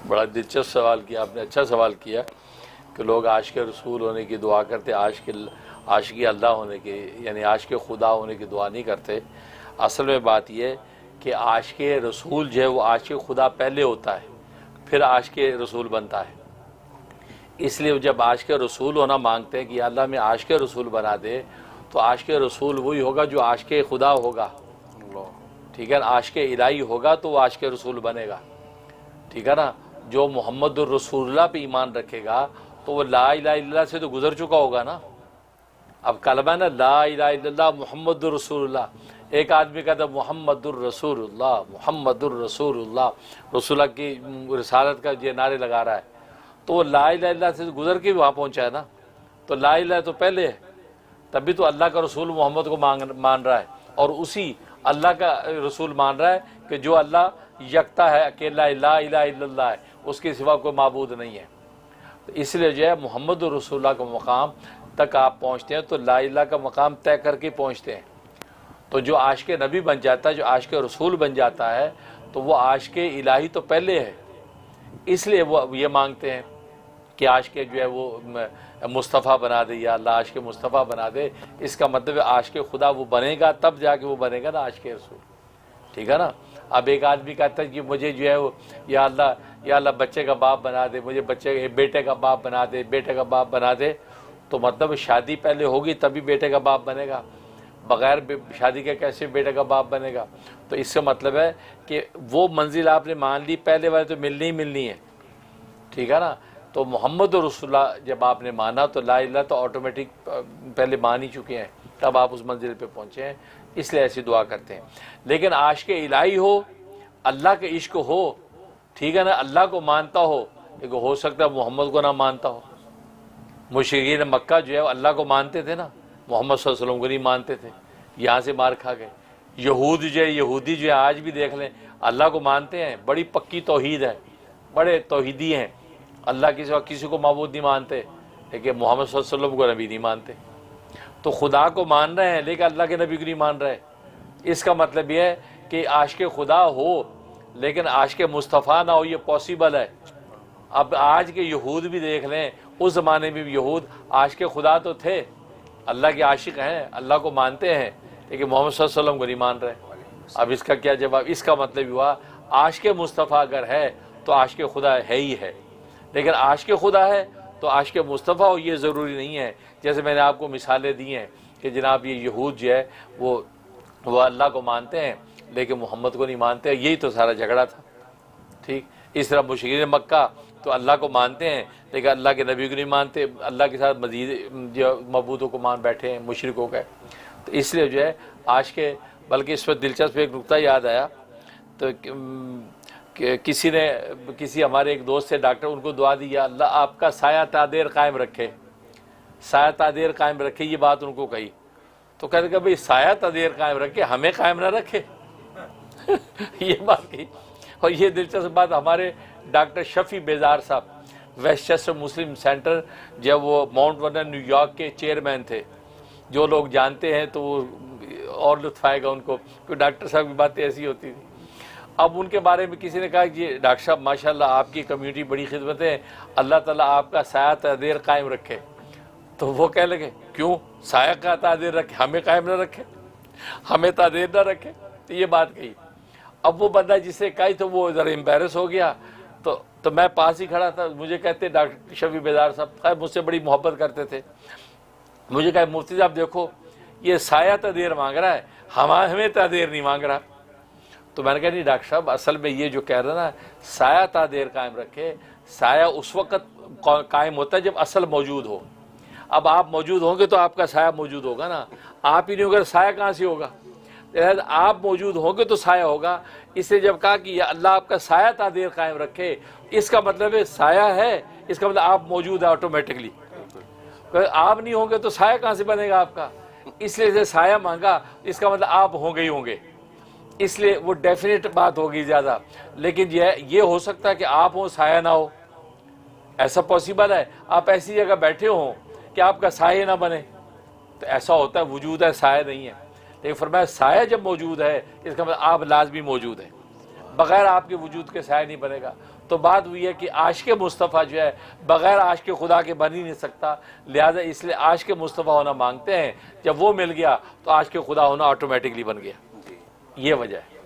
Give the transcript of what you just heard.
بڑا دلچسپ سوال کیا آپ نے، اچھا سوال کیا کہ لوگ عاشق رسول ہونے کی دعا کرتے، عاشقی اللہ ہونے کی یعنی عاشق خدا ہونے کی دعا نہیں کرتے۔ اصل میں بات یہ کہ عاشق رسول جو ہے وہ عاشق خدا پہلے ہوتا ہے، پھر عاشق رسول بنتا ہے۔ اس لیے جب عاشق رسول ہونا مانگتے ہیں کہ یا اللہ میں عاشق رسول بنا دے، تو عاشق رسول وہی ہوگا جو عاشق خدا ہوگا، ٹھیک ہے نا؟ عاشق الہی ہوگا تو وہ عاشق رسول بنے گا، ٹھیک ہے نا؟ جو محمد الرسول اللہ پہ ایمان رکھے گا تو وہ لا الہ الا اللہ سے تو گزر چکا ہوگا نا۔ اب کلمہ ہے نا لا الہ الا اللہ محمد الرسول اللہ، ایک آدمی کہتا ہے محمد الرسول اللہ، محمد الرسول اللہ، رسول اللہ کی رسالت کا یہ نعرے لگا رہا ہے، تو وہ لا الہ الا اللہ سے گزر کے وہاں پہنچا ہے نا۔ تو لا الہ تو پہلے ہے، تبھی تو اللہ کا رسول محمد کو مان رہا ہے، اور اسی اللہ کا رسول مان رہا ہے کہ جو اللہ یکتا ہے، اکیلا لا الہ الا اللہ ہے، اس کے سوا کوئی معبود نہیں ہے۔ تو اس لیے جو ہے محمد رسول اللہ کا مقام تک آپ پہنچتے ہیں تو لا الہ کا مقام طے کر کے پہنچتے ہیں۔ تو جو عاشق نبی بن جاتا ہے، جو عاشق رسول بن جاتا ہے، تو وہ عاشق الہی تو پہلے ہے، اس لیے وہ یہ مانگتے ہیں کہ عاشق جو ہے وہ مصطفیٰ بنا دے، یا اللہ عاشق مصطفیٰ بنا دے۔ اس کا مطلب ہے عاشق خدا وہ بنے گا، تب جا کے وہ بنے گا نا عاشق رسول، ٹھیک ہے نا؟ اب ایک آدمی کہتا ہے کہ مجھے جو ہے وہ یا اللہ بچے کا باپ بنا دے، مجھے بیٹے کا باپ بنا دے، بیٹے کا باپ بنا دے، تو مطلب شادی پہلے ہوگی تبھی بیٹے کا باپ بنے گا، بغیر شادی کے کیسے بیٹے کا باپ بنے گا؟ تو اس کا مطلب ہے کہ وہ منزل آپ نے مان لی، پہلے والے تو ملنی ہی ملنی ہے، ٹھیک ہے نا؟ تو محمد رسول اللہ جب آپ نے مانا تو لا الہ تو آٹومیٹک پہلے مان ہی چکے ہیں، تب آپ اس منزل پہ پہنچے ہیں، اس لیے ایسی دعا کرتے ہیں۔ لیکن عاشق الہی ہو، اللہ کے عشق ہو، ٹھیک ہے نا، اللہ کو مانتا ہو، لیکن ہو سکتا ہے محمد کو نہ مانتا ہو۔ مشرکین مکہ جو ہے اللہ کو مانتے تھے نا، محمد صلی اللہ علیہ وسلم کو نہیں مانتے تھے، یہاں سے مار کھا گئے۔ یہودی جو ہے آج بھی دیکھ لیں، اللہ کو مانتے ہیں، بڑی پکی توحید ہے، بڑے توحیدی ہیں، اللہ کے سوا کسی کو معبود نہیں مانتے، لیکن محمد صلی اللہ علیہ وسلم کو نبی نہیں مانتے۔ تو خدا کو مان رہے ہیں لیکن اللہ کے نبی کو نہیں مان رہے۔ اس کا مطلب یہ ہے کہ عاشق خدا ہو لیکن عاشق مصطفیٰ نہ ہو، یہ پاسبل ہے۔ اب آج کے یہود بھی دیکھ لیں، اس زمانے میں بھی یہود عاشق خدا تو تھے، اللہ کے عاشق ہیں، اللہ کو مانتے ہیں، لیکن محمد صلی اللہ علیہ وسلم کو نہیں مان رہے۔ اب اس کا کیا جواب؟ اس کا مطلب ہوا عاشق مصطفیٰ اگر ہے تو عاشق خدا ہے ہی ہے، لیکن عاشق خدا ہے تو عاشق مصطفیٰ ہو یہ ضروری نہیں ہے۔ جیسے میں نے آپ کو مثالیں دی ہیں کہ جناب یہ یہود جو ہے وہ اللہ کو مانتے ہیں لیکن محمد کو نہیں مانتے، یہی تو سارا جھگڑا تھا، ٹھیک؟ اس طرح مشرکین مکہ تو اللہ کو مانتے ہیں لیکن اللہ کے نبی کو نہیں مانتے، اللہ کے ساتھ مزید جو معبودوں کو مان بیٹھے ہیں، مشرکوں کا۔ تو اس لیے جو ہے عاشق، بلکہ اس وقت دلچسپ ایک نقطہ یاد آیا، تو کسی ہمارے ایک دوست سے ڈاکٹر، ان کو دعا دی یا اللہ آپ کا سایہ تا دیر قائم رکھے، سایہ تا دیر قائم رکھے، یہ بات ان کو کہی۔ تو کہتے کہ بھئی سایہ تا دیر قائم رکھے، ہمیں قائم نہ رکھے یہ بات کی۔ اور یہ دلچسپ بات، ہمارے ڈاکٹر شفیع بیزار صاحب ویسٹ مسلم سینٹر، جب وہ ماؤنٹ ورنن نیو یارک کے چیئرمین تھے، جو لوگ جانتے ہیں تو وہ اور لطف آئے گا ان کو، کہ ڈاکٹر صاحب کی باتیں ایسی ہوتی تھی۔ اب ان کے بارے میں کسی نے کہا کہ ڈاکٹر صاحب ماشاءاللہ آپ کی کمیونٹی بڑی خدمت ہے، اللہ تعالیٰ آپ کا سایہ تا دیر قائم رکھے۔ تو وہ کہنے لگے کیوں سایہ کا تا دیر رکھے، ہمیں قائم نہ رکھے، ہمیں تا دیر نہ رکھے؟ تو یہ بات کہی۔ اب وہ بندہ جس سے کہی تو وہ ذرا امبیرس ہو گیا، تو میں پاس ہی کھڑا تھا، مجھے کہتے ڈاکٹر شفیع بیزار صاحب خیر مجھ سے بڑی محبت کرتے تھے، مجھے کہا مفتی صاحب دیکھو یہ سایہ تا دیر مانگ رہا ہے، ہمیں تا دیر نہیں مانگ رہا۔ تو میں نے کہا نہیں ڈاکٹر صاحب اصل میں یہ جو کہہ رہا نا سایہ تا دیر قائم رکھے، سایہ اس وقت قائم ہوتا ہے جب اصل موجود ہو۔ اب آپ موجود ہوں گے تو آپ کا سایہ موجود ہوگا نا، آپ ہی نہیں ہوگا سایہ کہاں سے ہوگا؟ آپ موجود ہوں گے تو سایہ ہوگا۔ اس نے جب کہا کہ یا اللہ آپ کا سایہ تا دیر قائم رکھے، اس کا مطلب ہے سایہ ہے، اس کا مطلب آپ موجود ہے آٹومیٹکلی۔ آپ نہیں ہوں گے تو سایہ کہاں سے بنے گا آپ کا؟ اس لیے سایہ مانگا، اس کا مطلب آپ ہوں گے ہی ہوں گے، اس لیے وہ ڈیفینیٹ بات ہوگی زیادہ۔ لیکن یہ ہو سکتا ہے کہ آپ ہوں سایہ نہ ہو، ایسا پاسبل ہے۔ آپ ایسی جگہ بیٹھے ہوں کہ آپ کا سایہ نہ بنے، تو ایسا ہوتا ہے وجود ہے سایہ نہیں ہے۔ لیکن فرمایا سایہ جب موجود ہے اس کا مطلب آپ لازمی موجود ہے، بغیر آپ کے وجود کے سایہ نہیں بنے گا۔ تو بات ہوئی ہے کہ عاشق مصطفیٰ جو ہے بغیر عاشق خدا کے بن ہی نہیں سکتا، لہٰذا اس لیے عاشق مصطفیٰ ہونا مانگتے ہیں، جب وہ مل گیا تو عاشق خدا ہونا آٹومیٹکلی بن گیا، یہ وجہ ہے۔